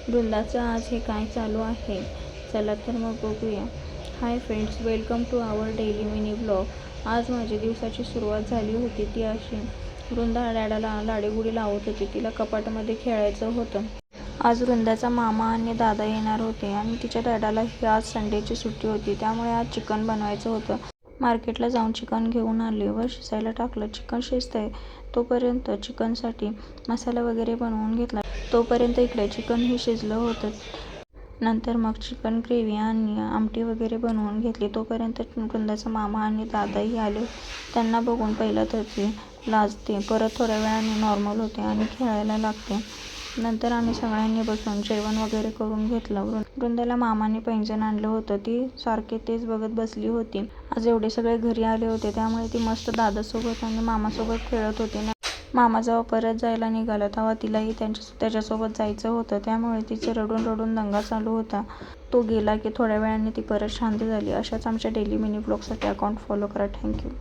वृंदाचं आज हे काय चालू आहे? चला तर मग बघूया. Hi friends, welcome to our daily mini blog. आज माझ्या दिवसाची सुरुवात झाली होती ती अशी. वृंदा डॅडाला लाडीगुडी लावत होती. तिला कपाटामध्ये खेळायचं होतं. आज वृंदाचा मामा आणि दादा येणार होते आणि तिच्या डॅडाला ही आज संडेची सुट्टी होती, त्यामुळे आज चिकन बनवायचं होतं. मार्केटला जाऊन चिकन घेऊन आले व शिजायला टाकलं. चिकन शिजतंय तोपर्यंत चिकनसाठी मसाला वगैरे बनवून घेतला. तोपर्यंत इकडे चिकनही शिजलं होतं. नंतर मग चिकन ग्रेव्ही आणि आमटी वगैरे बनवून घेतली. तोपर्यंत वृंदाचा मामा आणि दादाही आले. त्यांना बघून पहिला तर ते लाजते, परत थोड्या वेळाने नॉर्मल होते आणि खेळायला लागते. नंतर आम्ही सगळ्यांनी बसून जेवण वगैरे करून घेतलं. वृंदाला मामाने पैंजण आणलं होतं. ती सारखे तेच बघत बसली होती. आज एवढे सगळे घरी आले होते, त्यामुळे ती मस्त दादासोबत आणि मामासोबत खेळत होती. मामा जेव्हा परत जायला निघाला तेव्हा तिलाही त्याच्यासोबत जायचं होतं, त्यामुळे तिचा रडून रडून दंगा चालू होता. तो गेला की थोड्या वेळाने ती परत शांत झाली. अशाच आमच्या डेली मिनी ब्लॉगसाठी अकाउंट फॉलो करा. थँक्यू.